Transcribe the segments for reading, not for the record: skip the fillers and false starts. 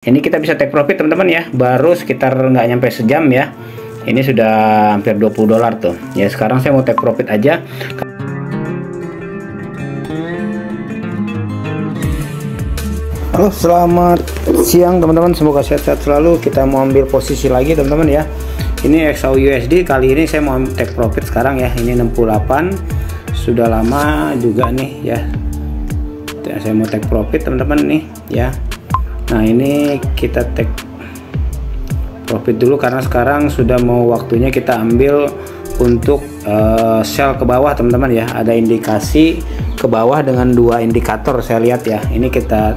Ini kita bisa take profit teman-teman ya, baru sekitar nggak nyampe sejam ya. Ini sudah hampir 20 dolar tuh ya. Sekarang saya mau take profit aja. Halo, selamat siang teman-teman, semoga sehat-sehat selalu. Kita mau ambil posisi lagi teman-teman ya. Ini XAUUSD, kali ini saya mau take profit sekarang ya. Ini 68, sudah lama juga nih ya. Saya mau take profit teman-teman nih ya. Nah, ini kita take profit dulu karena sekarang sudah mau waktunya kita ambil untuk sell ke bawah teman-teman ya. Ada indikasi ke bawah dengan dua indikator saya lihat ya. Ini kita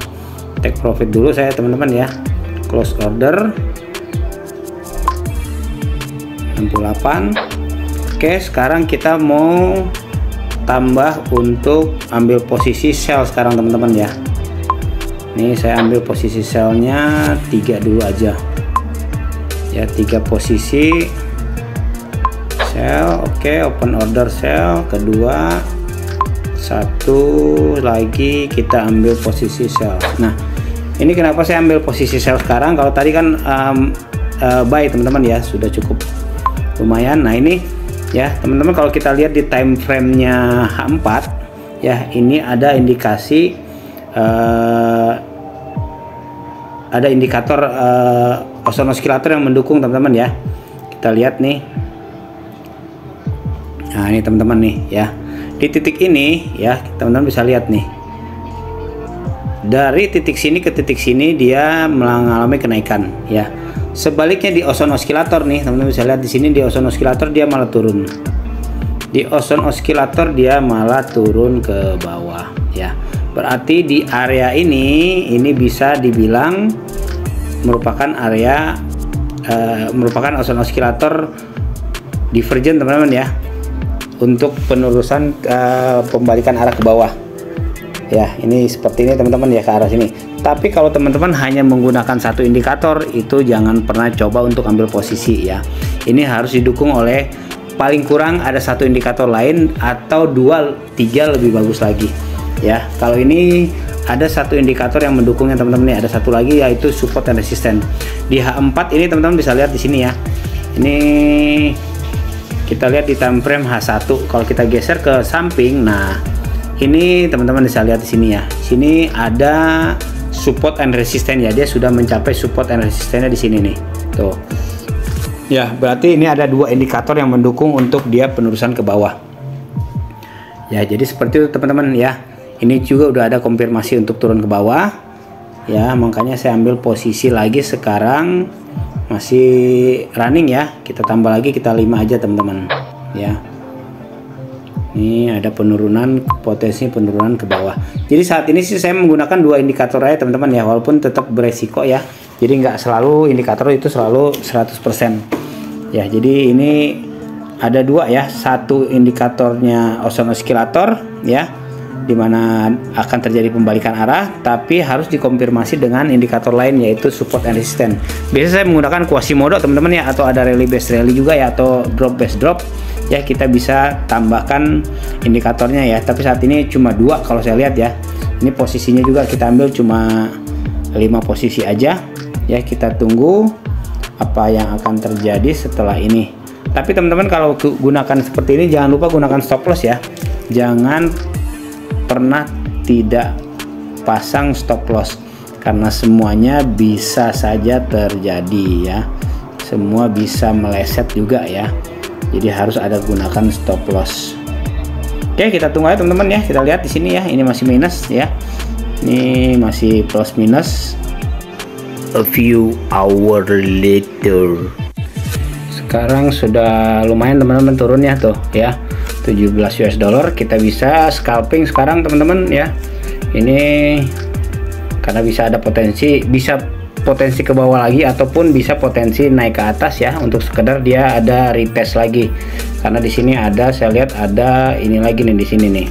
take profit dulu saya teman-teman ya. Close order 68. Oke, sekarang kita mau tambah untuk ambil posisi sell sekarang teman-teman ya. Ini saya ambil posisi sellnya 3 dulu aja ya, 3 posisi sell. Oke, open order sell kedua, satu lagi kita ambil posisi sell. Nah, ini kenapa saya ambil posisi sell sekarang, kalau tadi kan buy teman-teman ya, sudah cukup lumayan. Nah, ini ya teman-teman, kalau kita lihat di time frame-nya H4 ya, ini ada indikasi ada indikator oscillator yang mendukung teman-teman ya. Kita lihat nih. Nah, ini teman-teman nih ya. Di titik ini ya, teman-teman bisa lihat nih. Dari titik sini ke titik sini dia mengalami kenaikan ya. Sebaliknya di oscillator nih, teman-teman bisa lihat di sini, di oscillator dia malah turun. Di oscillator dia malah turun ke bawah ya. Berarti di area ini bisa dibilang merupakan area merupakan oscillator divergent teman-teman ya, untuk penerusan pembalikan arah ke bawah ya. Ini seperti ini teman-teman ya, ke arah sini. Tapi kalau teman-teman hanya menggunakan satu indikator, itu jangan pernah coba untuk ambil posisi ya. Ini harus didukung oleh paling kurang ada satu indikator lain, atau 2-3 lebih bagus lagi ya. Kalau ini ada satu indikator yang mendukungnya teman-teman nih, ada satu lagi yaitu support dan resisten. Di H4 ini teman-teman bisa lihat di sini ya. Ini kita lihat di time frame H1. Kalau kita geser ke samping, nah ini teman-teman bisa lihat di sini ya. Sini ada support and resisten ya. Dia sudah mencapai support and resistennya di sini nih. Tuh. Ya, berarti ini ada dua indikator yang mendukung untuk dia penerusan ke bawah. Ya, jadi seperti itu teman-teman ya. Ini juga udah ada konfirmasi untuk turun ke bawah ya, makanya saya ambil posisi lagi sekarang, masih running ya. Kita tambah lagi, kita 5 aja teman-teman ya. Ini ada penurunan, potensi penurunan ke bawah. Jadi saat ini sih saya menggunakan dua indikator aja teman-teman ya, walaupun tetap beresiko ya. Jadi nggak selalu indikator itu selalu 100% ya. Jadi ini ada dua ya, satu indikatornya oscillator ya, dimana akan terjadi pembalikan arah, tapi harus dikonfirmasi dengan indikator lain yaitu support and resistance. Biasanya saya menggunakan Quasimodo teman-teman ya, atau ada rally based rally juga ya, atau drop based drop ya. Kita bisa tambahkan indikatornya ya, tapi saat ini cuma 2 kalau saya lihat ya. Ini posisinya juga kita ambil cuma 5 posisi aja ya. Kita tunggu apa yang akan terjadi setelah ini. Tapi teman-teman, kalau gunakan seperti ini jangan lupa gunakan stop loss ya. Jangan pernah tidak pasang stop loss, karena semuanya bisa saja terjadi ya. Semua bisa meleset juga ya. Jadi harus ada gunakan stop loss. Oke, kita tunggu aja teman-teman ya. Kita lihat di sini ya. Ini masih minus ya. Ini masih plus minus. A few hours later. Sekarang sudah lumayan teman-teman turun ya tuh ya. 17 US dollar. Kita bisa scalping sekarang teman-teman ya. Ini karena bisa ada potensi, bisa potensi ke bawah lagi, ataupun bisa potensi naik ke atas ya, untuk sekedar dia ada retest lagi. Karena di sini ada, saya lihat ada ini lagi nih, di sini nih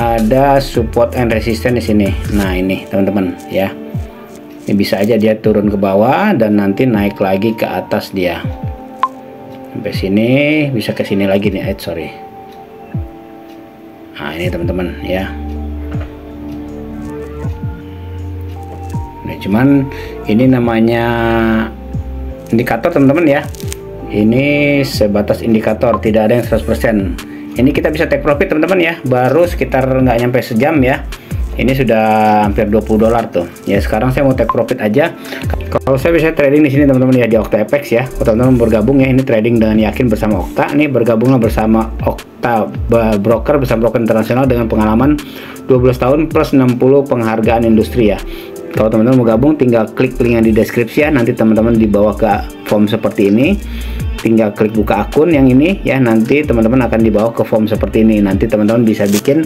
ada support and resistance di sini. Nah, ini teman-teman ya. Ini bisa aja dia turun ke bawah dan nanti naik lagi ke atas dia. Sampai sini, bisa ke sini lagi nih, sorry. Nah, ini teman-teman ya. Ini cuman ini namanya indikator teman-teman ya, ini sebatas indikator, tidak ada yang 100%. Ini kita bisa take profit teman-teman ya, baru sekitar nggak nyampe sejam ya, ini sudah hampir 20 dolar tuh ya. Sekarang saya mau take profit aja. Kalau saya bisa trading di sini teman-teman ya, di OctaFX ya. Teman-teman bergabung ya, ini trading dengan yakin bersama Okta. Ini bergabunglah bersama Okta broker, bersama broker internasional dengan pengalaman 12 tahun plus 60 penghargaan industri ya. Kalau teman-teman mau gabung, tinggal klik link yang di deskripsi ya. Nanti teman-teman dibawa ke form seperti ini. Tinggal klik buka akun yang ini ya. Nanti teman-teman akan dibawa ke form seperti ini. Nanti teman-teman bisa bikin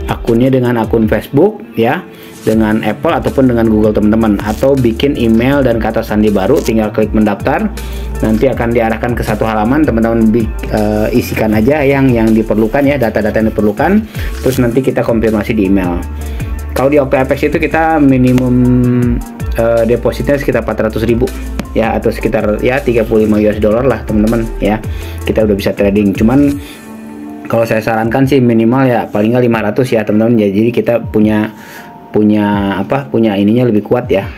akunnya dengan akun Facebook ya, dengan Apple ataupun dengan Google teman-teman, atau bikin email dan kata sandi baru. Tinggal klik mendaftar. Nanti akan diarahkan ke satu halaman. Teman-teman isikan aja yang diperlukan ya, data-data yang diperlukan. Terus nanti kita konfirmasi di email. Kalau di OctaFX itu kita minimum depositnya sekitar 400.000 ya, atau sekitar ya 35 US dollar lah teman-teman ya. Kita udah bisa trading. Cuman kalau saya sarankan sih minimal ya paling nggak 500 ya teman-teman ya. Jadi kita punya ininya lebih kuat ya,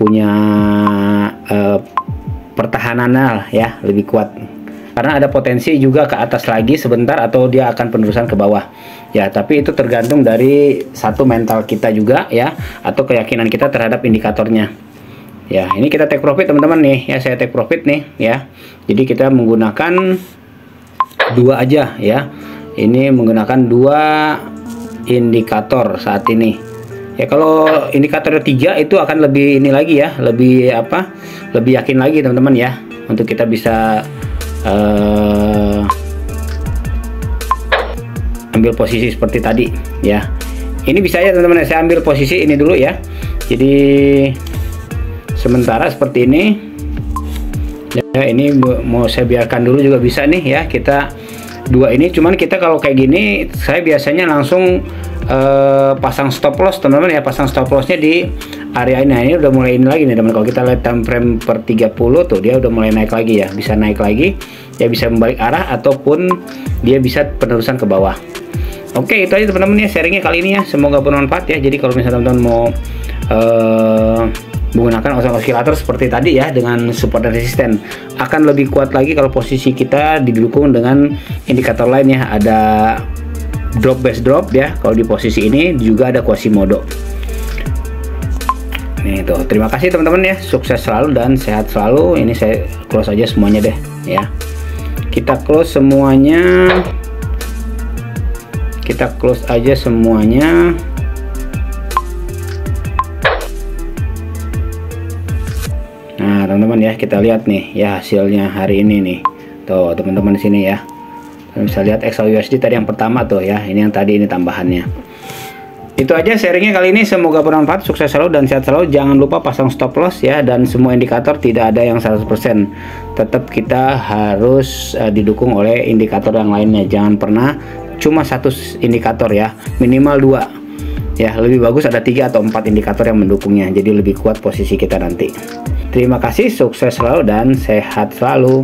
punya pertahanannya ya lebih kuat, karena ada potensi juga ke atas lagi sebentar, atau dia akan penerusan ke bawah ya. Tapi itu tergantung dari satu mental kita juga ya, atau keyakinan kita terhadap indikatornya ya. Ini kita take profit teman-teman nih ya, saya take profit nih ya. Jadi kita menggunakan dua aja ya, ini menggunakan dua indikator saat ini ya. Kalau indikator 3 itu akan lebih ini lagi ya, lebih yakin lagi teman-teman ya, untuk kita bisa ambil posisi seperti tadi ya. Ini bisa ya teman-teman, saya ambil posisi ini dulu ya. Jadi sementara seperti ini ya, ini mau saya biarkan dulu juga bisa nih ya. Kita dua ini, cuman kita kalau kayak gini saya biasanya langsung pasang stop loss teman-teman ya. Pasang stop lossnya di area ini. Nah, ini udah mulai ini lagi nih teman. Kalau kita lihat time frame per 30 tuh, dia udah mulai naik lagi ya, bisa naik lagi ya, bisa membalik arah ataupun dia bisa penerusan ke bawah. Oke, itu aja teman-teman ya sharingnya kali ini ya, semoga bermanfaat ya. Jadi kalau misalnya teman-teman mau menggunakan osilator seperti tadi ya, dengan support dan resisten, akan lebih kuat lagi kalau posisi kita didukung dengan indikator lain ya. Ada drop base drop ya, kalau di posisi ini juga ada Quasimodo. Nih tuh, terima kasih teman-teman ya, sukses selalu dan sehat selalu. Ini saya close aja semuanya deh ya. Kita close semuanya, kita close aja semuanya. Nah teman-teman ya, kita lihat nih ya hasilnya hari ini nih tuh teman-teman di sini ya. Bisa lihat XAUUSD tadi yang pertama tuh ya, ini yang tadi, ini tambahannya. Itu aja sharingnya kali ini, semoga bermanfaat, sukses selalu dan sehat selalu. Jangan lupa pasang stop loss ya, dan semua indikator tidak ada yang 100%. Tetap kita harus didukung oleh indikator yang lainnya. Jangan pernah cuma satu indikator ya, minimal dua ya. Lebih bagus ada 3 atau 4 indikator yang mendukungnya, jadi lebih kuat posisi kita nanti. Terima kasih, sukses selalu dan sehat selalu.